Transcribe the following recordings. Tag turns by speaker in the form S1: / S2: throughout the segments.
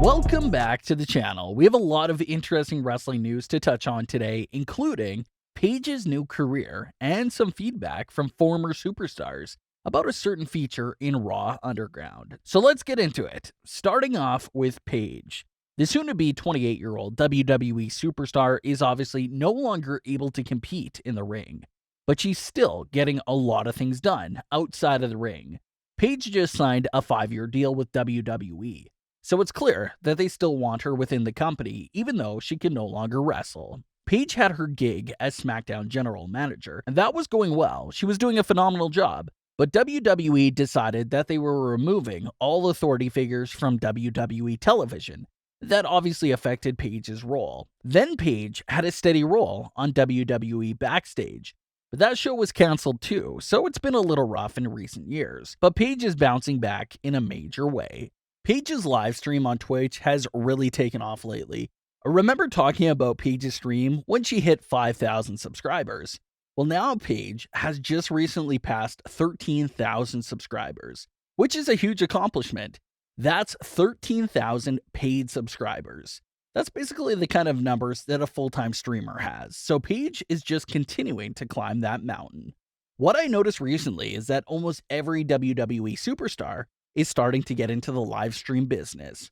S1: Welcome back to the channel. We have a lot of interesting wrestling news to touch on today, including Paige's new career and some feedback from former superstars about a certain feature in Raw Underground. So let's get into it. Starting off with Paige. The soon-to-be 28-year-old WWE superstar is obviously no longer able to compete in the ring, but she's still getting a lot of things done outside of the ring. Paige just signed a 5-year deal with WWE. So it's clear that they still want her within the company, even though she can no longer wrestle. Paige had her gig as SmackDown General Manager, and that was going well. She was doing a phenomenal job. But WWE decided that they were removing all authority figures from WWE television. That obviously affected Paige's role. Then Paige had a steady role on WWE Backstage. But that show was canceled too, so it's been a little rough in recent years. But Paige is bouncing back in a major way. Paige's live stream on Twitch has really taken off lately. I remember talking about Paige's stream when she hit 5,000 subscribers. Well, now Paige has just recently passed 13,000 subscribers, which is a huge accomplishment. That's 13,000 paid subscribers. That's basically the kind of numbers that a full-time streamer has, so Paige is just continuing to climb that mountain. What I noticed recently is that almost every WWE superstar is starting to get into the live stream business.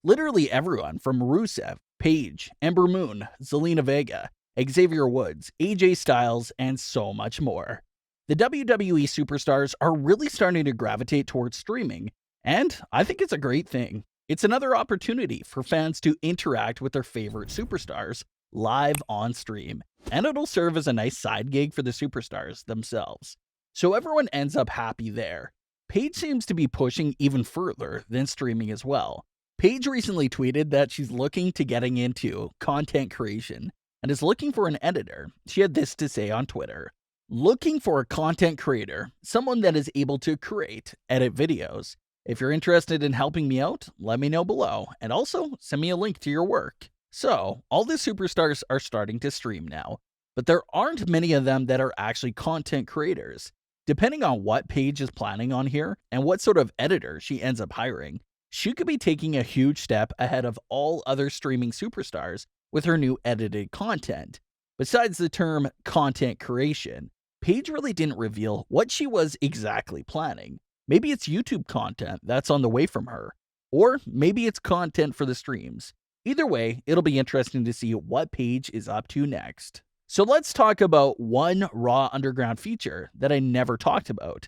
S1: Literally everyone from Rusev, Paige, Ember Moon, Zelina Vega, Xavier Woods, AJ Styles, and so much more. The WWE superstars are really starting to gravitate towards streaming, and I think it's a great thing. It's another opportunity for fans to interact with their favorite superstars live on stream, and it'll serve as a nice side gig for the superstars themselves. So everyone ends up happy there. Paige seems to be pushing even further than streaming as well. Paige recently tweeted that she's looking to getting into content creation and is looking for an editor. She had this to say on Twitter: "Looking for a content creator, someone that is able to create, edit videos. If you're interested in helping me out, let me know below, and also send me a link to your work." So, all the superstars are starting to stream now, but there aren't many of them that are actually content creators. Depending on what Paige is planning on here and what sort of editor she ends up hiring, she could be taking a huge step ahead of all other streaming superstars with her new edited content. Besides the term content creation, Paige really didn't reveal what she was exactly planning. Maybe it's YouTube content that's on the way from her, or maybe it's content for the streams. Either way, it'll be interesting to see what Paige is up to next. So let's talk about one Raw Underground feature that I never talked about,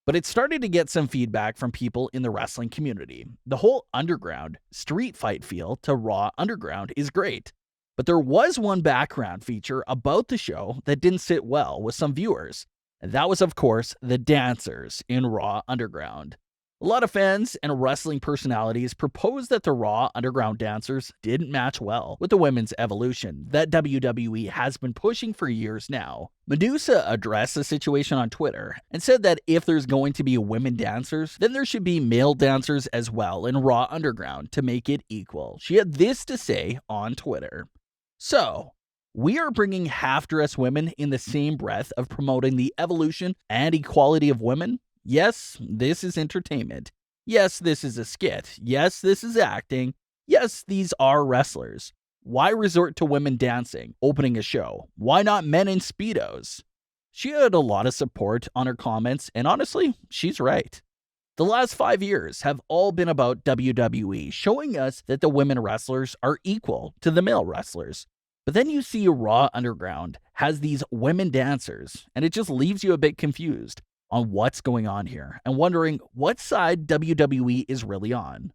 S1: but it started to get some feedback from people in the wrestling community. The whole underground, street fight feel to Raw Underground is great, but there was one background feature about the show that didn't sit well with some viewers, and that was, of course, the dancers in Raw Underground. A lot of fans and wrestling personalities proposed that the Raw Underground dancers didn't match well with the women's evolution that WWE has been pushing for years now. Medusa addressed the situation on Twitter and said that if there's going to be women dancers, then there should be male dancers as well in Raw Underground to make it equal. She had this to say on Twitter: "So, we are bringing half-dressed women in the same breath of promoting the evolution and equality of women? Yes, this is entertainment. Yes, this is a skit. Yes, this is acting. Yes, these are wrestlers. Why resort to women dancing, opening a show? Why not men in Speedos?" She had a lot of support on her comments, and honestly, she's right. The last 5 years have all been about WWE showing us that the women wrestlers are equal to the male wrestlers. But then you see Raw Underground has these women dancers, and it just leaves you a bit confused on what's going on here and wondering what side WWE is really on.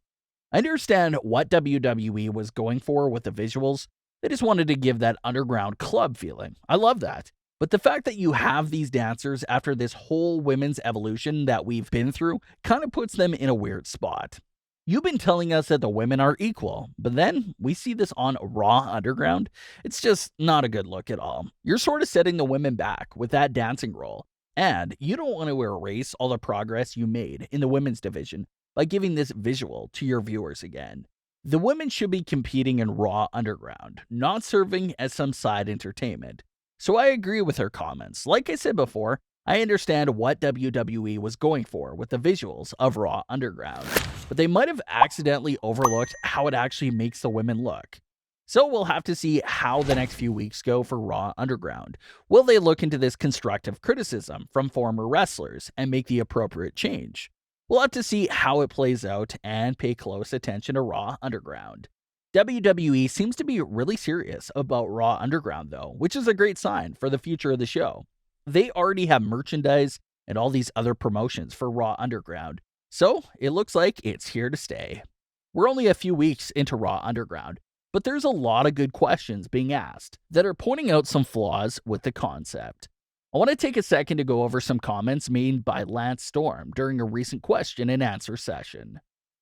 S1: I understand what WWE was going for with the visuals. They just wanted to give that underground club feeling. I love that. But the fact that you have these dancers after this whole women's evolution that we've been through kind of puts them in a weird spot. You've been telling us that the women are equal, but then we see this on Raw Underground. It's just not a good look at all. You're sort of setting the women back with that dancing role. And you don't want to erase all the progress you made in the women's division by giving this visual to your viewers again. The women should be competing in Raw Underground, not serving as some side entertainment. So I agree with her comments. Like I said before, I understand what WWE was going for with the visuals of Raw Underground, but they might have accidentally overlooked how it actually makes the women look. So we'll have to see how the next few weeks go for Raw Underground. Will they look into this constructive criticism from former wrestlers and make the appropriate change? We'll have to see how it plays out and pay close attention to Raw Underground. WWE seems to be really serious about Raw Underground though, which is a great sign for the future of the show. They already have merchandise and all these other promotions for Raw Underground, so it looks like it's here to stay. We're only a few weeks into Raw Underground, but there's a lot of good questions being asked that are pointing out some flaws with the concept. I want to take a second to go over some comments made by Lance Storm during a recent question and answer session.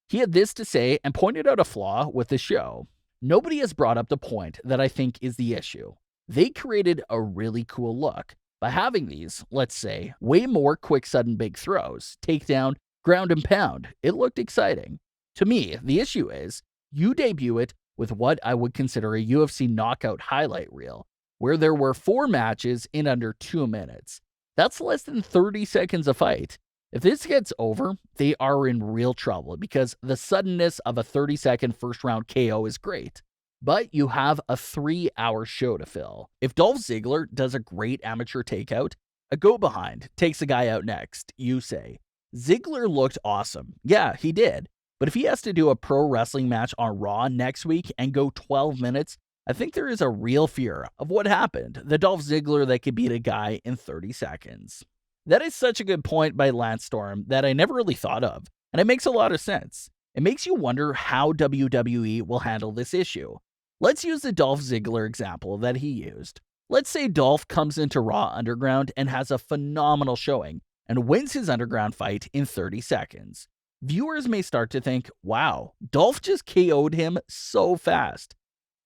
S1: He had this to say and pointed out a flaw with the show. Nobody has brought up the point that I think is the issue. They created a really cool look by having these, let's say, way more quick, sudden, big throws, takedown, ground and pound. It looked exciting. To me, the issue is you debut it with what I would consider a UFC knockout highlight reel, where there were 4 matches in under 2 minutes. That's less than 30 seconds a fight. If this gets over, they are in real trouble because the suddenness of a 30-second first-round KO is great. But you have a 3-hour show to fill. If Dolph Ziggler does a great amateur takeout, a go-behind takes a guy out next, you say, Ziggler looked awesome. Yeah, he did. But if he has to do a pro wrestling match on Raw next week and go 12 minutes, I think there is a real fear of what happened. The Dolph Ziggler that could beat a guy in 30 seconds. That is such a good point by Lance Storm that I never really thought of, and it makes a lot of sense. It makes you wonder how WWE will handle this issue. Let's use the Dolph Ziggler example that he used. Let's say Dolph comes into Raw Underground and has a phenomenal showing and wins his Underground fight in 30 seconds. Viewers may start to think, wow, Dolph just KO'd him so fast.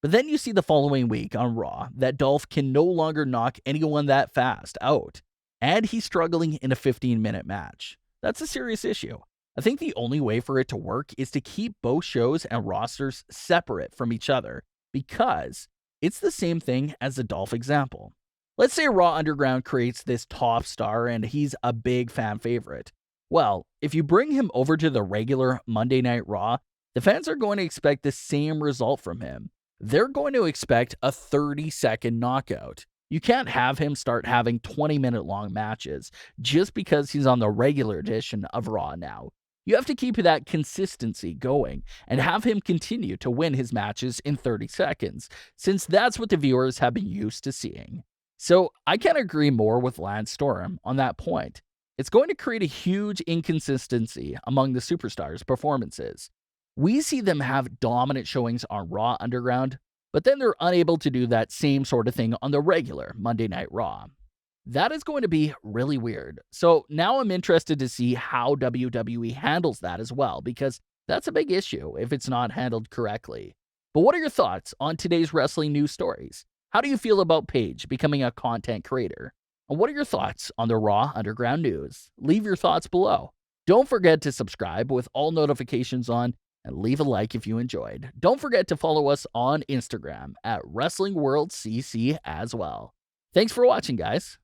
S1: But then you see the following week on Raw that Dolph can no longer knock anyone that fast out, and he's struggling in a 15-minute match. That's a serious issue. I think the only way for it to work is to keep both shows and rosters separate from each other, because it's the same thing as the Dolph example. Let's say Raw Underground creates this top star and he's a big fan favorite. Well, if you bring him over to the regular Monday Night Raw, the fans are going to expect the same result from him. They're going to expect a 30-second knockout. You can't have him start having 20-minute long matches just because he's on the regular edition of Raw now. You have to keep that consistency going and have him continue to win his matches in 30 seconds, since that's what the viewers have been used to seeing. So I can't agree more with Lance Storm on that point. It's going to create a huge inconsistency among the superstars' performances. We see them have dominant showings on Raw Underground, but then they're unable to do that same sort of thing on the regular Monday Night Raw. That is going to be really weird. So now I'm interested to see how WWE handles that as well, because that's a big issue if it's not handled correctly. But what are your thoughts on today's wrestling news stories? How do you feel about Paige becoming a content creator? And what are your thoughts on the Raw Underground news? Leave your thoughts below. Don't forget to subscribe with all notifications on and leave a like if you enjoyed. Don't forget to follow us on Instagram at WrestlingWorldCC as well. Thanks for watching, guys.